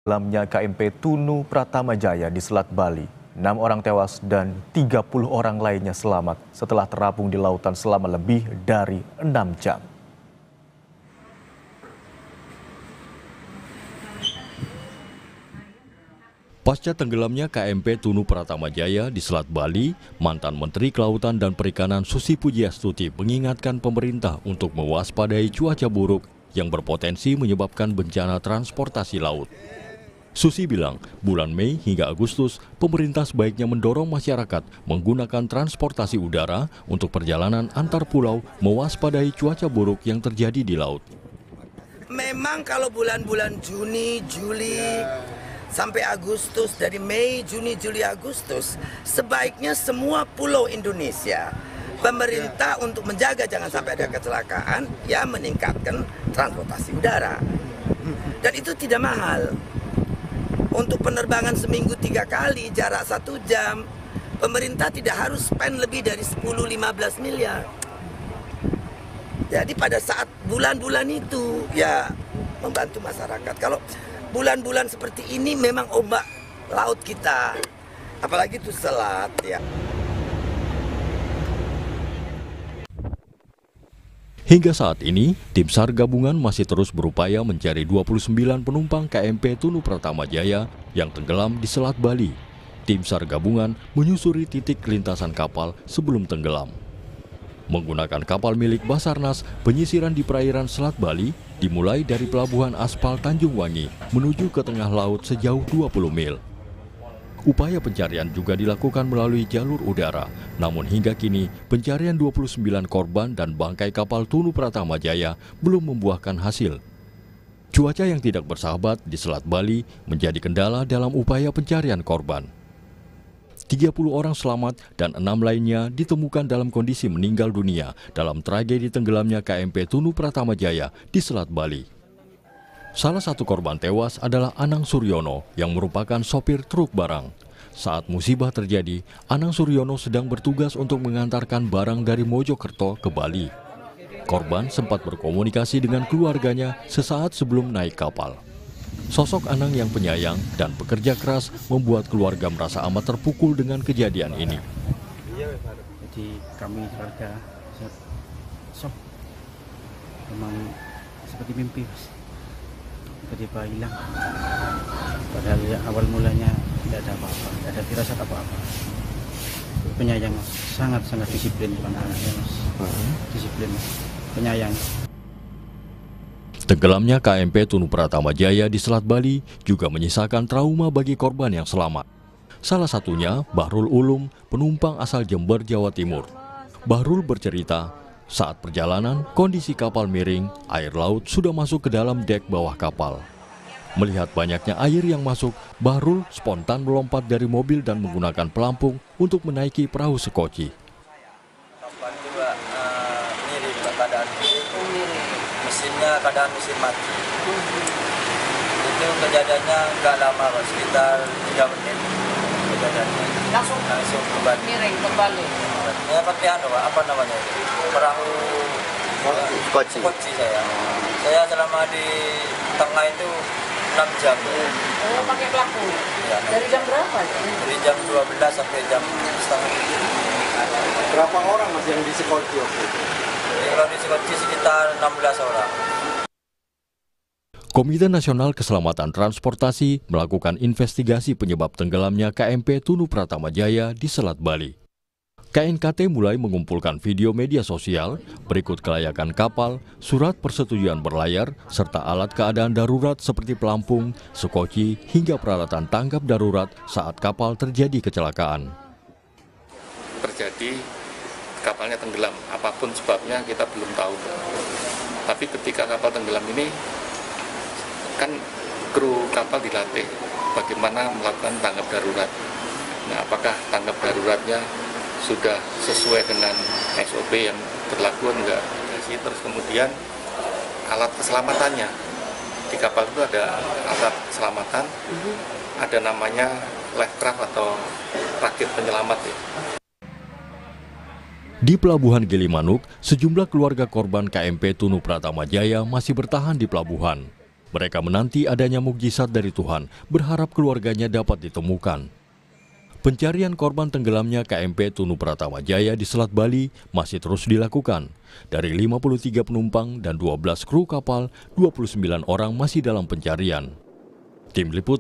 Dalamnya KMP Tunu Pratama Jaya di Selat Bali. 6 orang tewas dan 30 orang lainnya selamat setelah terapung di lautan selama lebih dari 6 jam. Pasca tenggelamnya KMP Tunu Pratama Jaya di Selat Bali, mantan Menteri Kelautan dan Perikanan Susi Pujiastuti mengingatkan pemerintah untuk mewaspadai cuaca buruk yang berpotensi menyebabkan bencana transportasi laut. Susi bilang, bulan Mei hingga Agustus, pemerintah sebaiknya mendorong masyarakat menggunakan transportasi udara untuk perjalanan antar pulau mewaspadai cuaca buruk yang terjadi di laut. Memang kalau bulan-bulan Juni, Juli, sampai Agustus, dari Mei, Juni, Juli, Agustus, sebaiknya semua pulau Indonesia, pemerintah untuk menjaga jangan sampai ada kecelakaan, ya meningkatkan transportasi udara. Dan itu tidak mahal. Untuk penerbangan seminggu 3 kali, jarak 1 jam, pemerintah tidak harus spend lebih dari 10-15 miliar. Jadi pada saat bulan-bulan itu, ya membantu masyarakat. Kalau bulan-bulan seperti ini memang ombak laut kita, apalagi itu selat ya. Hingga saat ini, tim SAR gabungan masih terus berupaya mencari 29 penumpang KMP Tunu Pratama Jaya yang tenggelam di Selat Bali. Tim SAR gabungan menyusuri titik lintasan kapal sebelum tenggelam. Menggunakan kapal milik Basarnas, penyisiran di perairan Selat Bali dimulai dari pelabuhan aspal Tanjung Wangi menuju ke tengah laut sejauh 20 mil. Upaya pencarian juga dilakukan melalui jalur udara, namun hingga kini pencarian 29 korban dan bangkai kapal Tunu Pratama Jaya belum membuahkan hasil. Cuaca yang tidak bersahabat di Selat Bali menjadi kendala dalam upaya pencarian korban. 30 orang selamat dan 6 lainnya ditemukan dalam kondisi meninggal dunia dalam tragedi tenggelamnya KMP Tunu Pratama Jaya di Selat Bali. Salah satu korban tewas adalah Anang Suryono yang merupakan sopir truk barang. Saat musibah terjadi, Anang Suryono sedang bertugas untuk mengantarkan barang dari Mojokerto ke Bali. Korban sempat berkomunikasi dengan keluarganya sesaat sebelum naik kapal. Sosok Anang yang penyayang dan bekerja keras membuat keluarga merasa amat terpukul dengan kejadian ini. Jadi kami keluarga shock, memang seperti mimpi, tiba-tiba hilang. Padahal ya, awal mulanya tidak ada apa-apa, tidak ada firasat apa-apa. Penyayang, sangat-sangat disiplin anak-anaknya, mas. Disiplin, penyayang. Tenggelamnya KMP Tunu Pratama Jaya di Selat Bali juga menyisakan trauma bagi korban yang selamat. Salah satunya Bahrul Ulum, penumpang asal Jember, Jawa Timur. Bahrul bercerita, saat perjalanan kondisi kapal miring, air laut sudah masuk ke dalam dek bawah kapal. Melihat banyaknya air yang masuk, Bahrul spontan melompat dari mobil dan menggunakan pelampung untuk menaiki perahu sekoci. Kapal juga miring keadaan mesinnya keadaan mesin mati. Itu kejadiannya nggak lama, sekitar 3 menit kejadiannya. Langsung kembali. miring kembali. Ya pakai apa namanya itu? Perahu skoci saya. Saya selama di tengah itu 6 jam. Oh, pakai pelampung. Ya, Dari jam berapa? dari jam 12 sampai jam setengah. Berapa orang mas yang di Sekoci waktu itu? Kalau di Skoci sekitar 16 orang. Komite Nasional Keselamatan Transportasi melakukan investigasi penyebab tenggelamnya KMP Tunu Pratama Jaya di Selat Bali. KNKT mulai mengumpulkan video media sosial, berikut kelayakan kapal, surat persetujuan berlayar, serta alat keadaan darurat seperti pelampung, sekoci, hingga peralatan tanggap darurat saat kapal terjadi kecelakaan. Terjadi kapalnya tenggelam, apapun sebabnya kita belum tahu. Tapi ketika kapal tenggelam ini, kan kru kapal dilatih bagaimana melakukan tanggap darurat. Nah, apakah tanggap daruratnya sudah sesuai dengan SOP yang berlaku enggak? Terus kemudian alat keselamatannya. Di kapal itu ada alat keselamatan, ada namanya life craft atau rakit penyelamat ya. Di Pelabuhan Gilimanuk, sejumlah keluarga korban KMP Tunu Pratama Jaya masih bertahan di pelabuhan. Mereka menanti adanya mukjizat dari Tuhan, berharap keluarganya dapat ditemukan. Pencarian korban tenggelamnya KMP Tunu Pratama Jaya di Selat Bali masih terus dilakukan. Dari 53 penumpang dan 12 kru kapal, 29 orang masih dalam pencarian. Tim Liputan